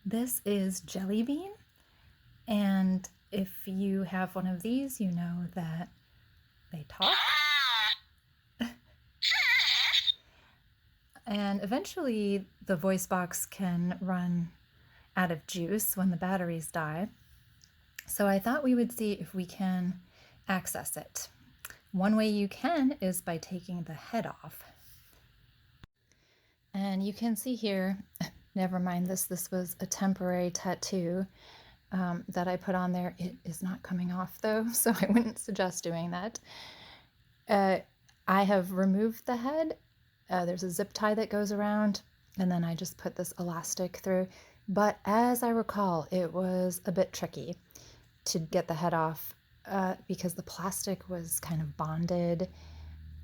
This is Jelly Bean, and if you have one of these, you know that they talk. And eventually the voice box can run out of juice when the batteries die. So I thought we would see if we can access it. One way you can is by taking the head off. And you can see here, never mind this was a temporary tattoo that I put on there. It is not coming off though, so I wouldn't suggest doing that. I have removed the head. There's a zip tie that goes around, and then I just put this elastic through. But as I recall, it was a bit tricky to get the head off because the plastic was kind of bonded.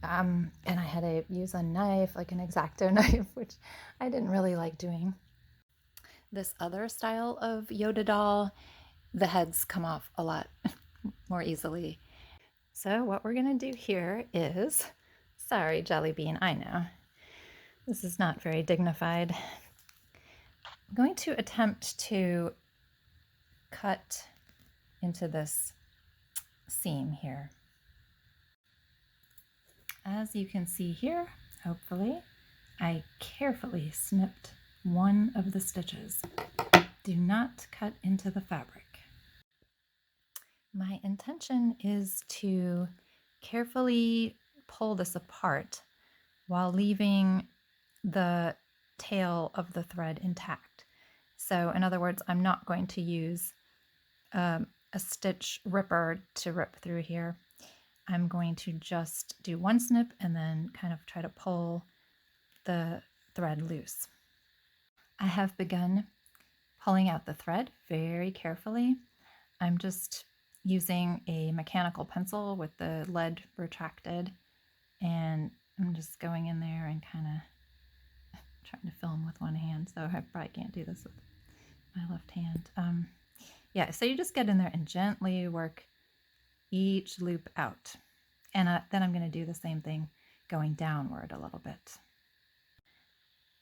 And I had to use a knife, like an X-Acto knife, which I didn't really like doing. This other style of Yoda doll, the heads come off a lot more easily. So what we're going to do here is, sorry, Jelly Bean, I know. This is not very dignified. I'm going to attempt to cut into this seam here. As you can see here, hopefully, I carefully snipped one of the stitches. Do not cut into the fabric. My intention is to carefully pull this apart while leaving the tail of the thread intact. So in other words, I'm not going to use a stitch ripper to rip through here. I'm going to just do one snip and then kind of try to pull the thread loose. I have begun pulling out the thread very carefully. I'm just using a mechanical pencil with the lead retracted, and I'm just going in there and kind of trying to film with one hand, so I probably can't do this with my left hand. Yeah, so you just get in there and gently work each loop out. And then I'm going to do the same thing going downward a little bit.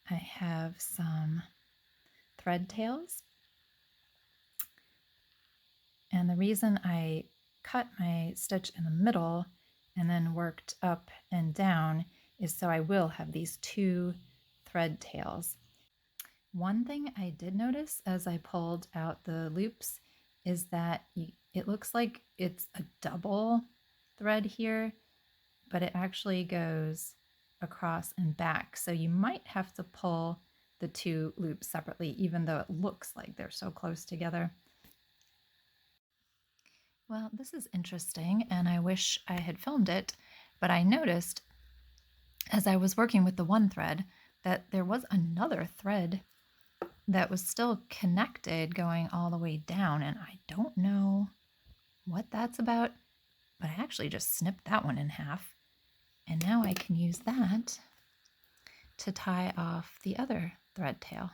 I have some thread tails. And the reason I cut my stitch in the middle and then worked up and down is so I will have these two thread tails. One thing I did notice as I pulled out the loops is that it looks like it's a double thread here, but it actually goes across and back. So you might have to pull the two loops separately, even though it looks like they're so close together. Well, this is interesting, and I wish I had filmed it, but I noticed as I was working with the one thread that there was another thread that was still connected going all the way down, and I don't know what that's about, but I actually just snipped that one in half, and now I can use that to tie off the other thread tail.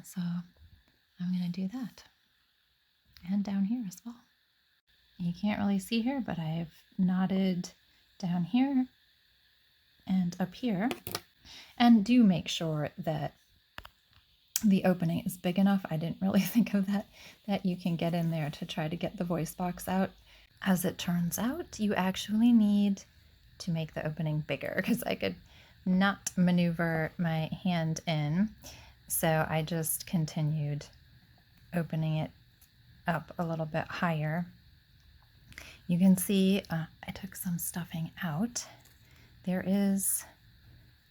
So I'm going to do that. And down here as well. You can't really see here, but I've knotted down here and up here. And do make sure that the opening is big enough. I didn't really think of that you can get in there to try to get the voice box out. As it turns out, you actually need to make the opening bigger because I could not maneuver my hand in. So I just continued opening it up a little bit higher. You can see I took some stuffing out. There is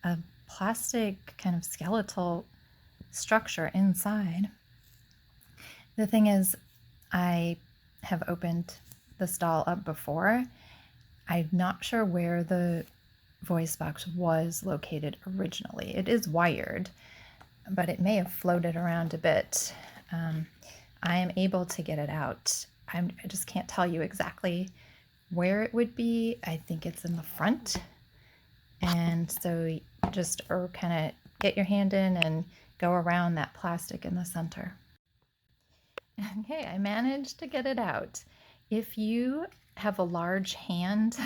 a plastic kind of skeletal structure inside. The thing is, I have opened this doll up before. I'm not sure where the voice box was located originally. It is wired, but it may have floated around a bit. I am able to get it out. I just can't tell you exactly where it would be. I think it's in the front. And so you just kind of get your hand in and go around that plastic in the center. Okay, I managed to get it out. If you have a large hand,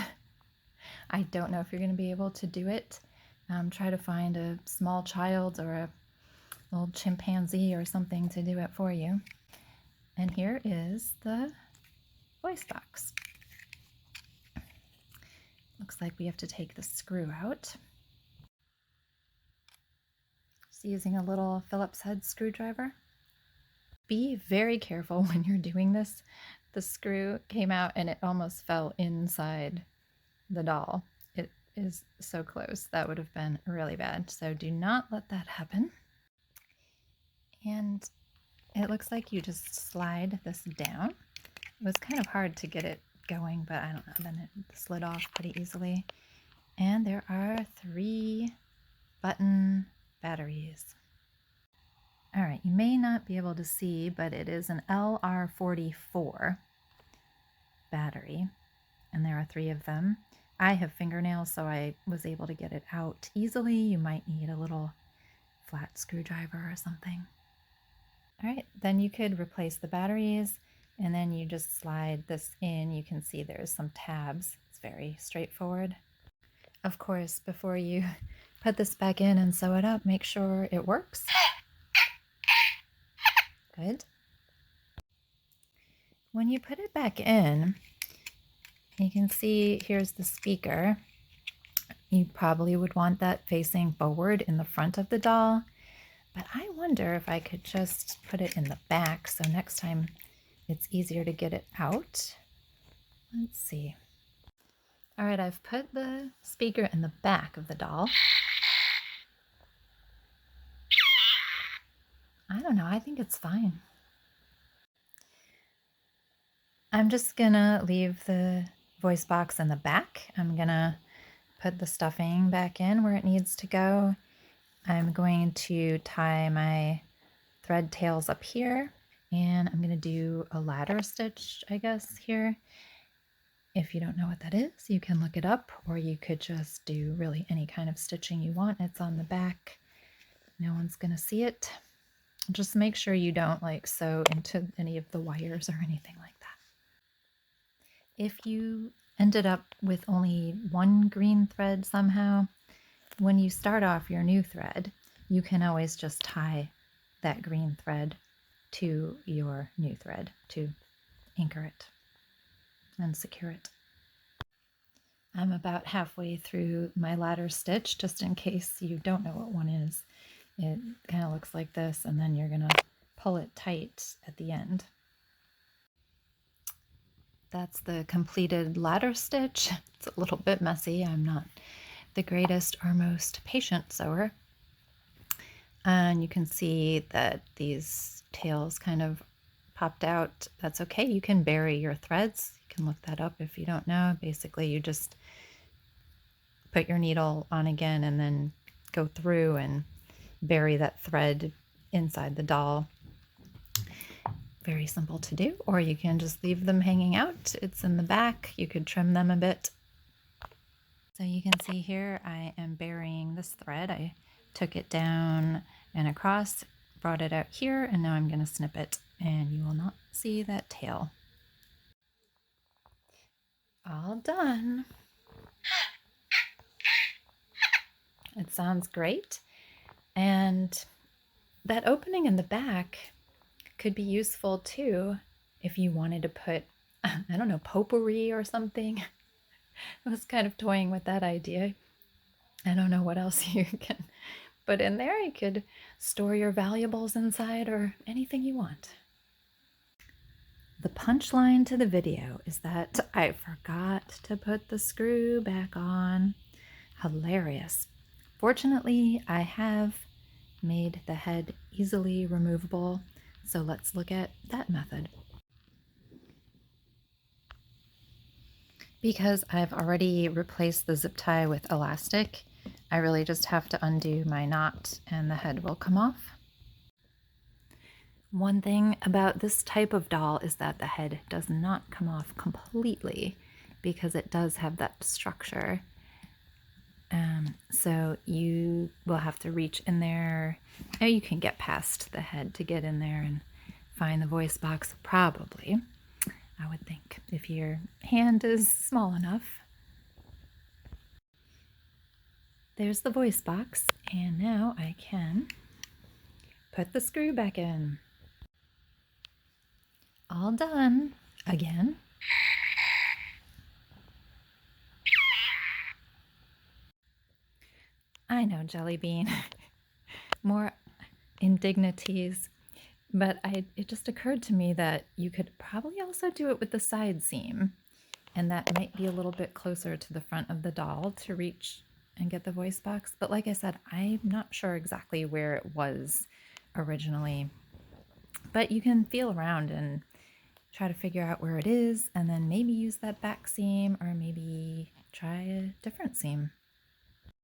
I don't know if you're going to be able to do it. Try to find a small child or little chimpanzee or something to do it for you. And here is the voice box. Looks like we have to take the screw out. Just using a little Phillips head screwdriver. Be very careful when you're doing this. The screw came out and it almost fell inside the doll. It is so close. That would have been really bad. So do not let that happen. And it looks like you just slide this down. It was kind of hard to get it going, but I don't know, then it slid off pretty easily. And there are 3 button batteries. All right, you may not be able to see, but it is an LR44 battery, and there are 3 of them. I have fingernails, so I was able to get it out easily. You might need a little flat screwdriver or something. All right, then you could replace the batteries, and then you just slide this in. You can see there's some tabs. It's very straightforward. Of course, before you put this back in and sew it up, make sure it works. Good. When you put it back in, you can see here's the speaker. You probably would want that facing forward in the front of the doll, but I wonder if I could just put it in the back so next time it's easier to get it out. Let's see. All right, I've put the speaker in the back of the doll. I don't know, I think it's fine. I'm just gonna leave the voice box in the back. I'm gonna put the stuffing back in where it needs to go. I'm going to tie my thread tails up here, and I'm gonna do a ladder stitch, I guess, here. If you don't know what that is, you can look it up, or you could just do really any kind of stitching you want. It's on the back. No one's gonna see it. Just make sure you don't sew into any of the wires or anything like that. If you ended up with only 1 green thread somehow, when you start off your new thread, you can always just tie that green thread to your new thread to anchor it and secure it. I'm about halfway through my ladder stitch, just in case you don't know what one is. It kind of looks like this, and then you're gonna pull it tight at the end. That's the completed ladder stitch. It's a little bit messy. I'm not the greatest or most patient sewer. And you can see that these tails kind of popped out. That's okay. You can bury your threads. You can look that up if you don't know. Basically, you just put your needle on again and then go through and bury that thread inside the doll. Very simple to do, or you can just leave them hanging out. It's in the back. You could trim them a bit. So you can see here I am burying this thread. I took it down and across, brought it out here, and now I'm going to snip it, and you will not see that tail. All done. It sounds great. And that opening in the back could be useful too if you wanted to put, I don't know, potpourri or something. I was kind of toying with that idea. I don't know what else you can put in there. You could store your valuables inside or anything you want. The punchline to the video is that I forgot to put the screw back on. Hilarious. Fortunately, I have made the head easily removable. So let's look at that method. Because I've already replaced the zip tie with elastic, I really just have to undo my knot and the head will come off. One thing about this type of doll is that the head does not come off completely because it does have that structure. So you will have to reach in there. You can get past the head to get in there and find the voice box, probably, I would think, if your hand is small enough. There's the voice box, and now I can put the screw back in. All done. Again. I know, Jelly Bean. More indignities. But it just occurred to me that you could probably also do it with the side seam. And that might be a little bit closer to the front of the doll to reach and get the voice box. But like I said, I'm not sure exactly where it was originally. But you can feel around and try to figure out where it is, and then maybe use that back seam, or maybe try a different seam.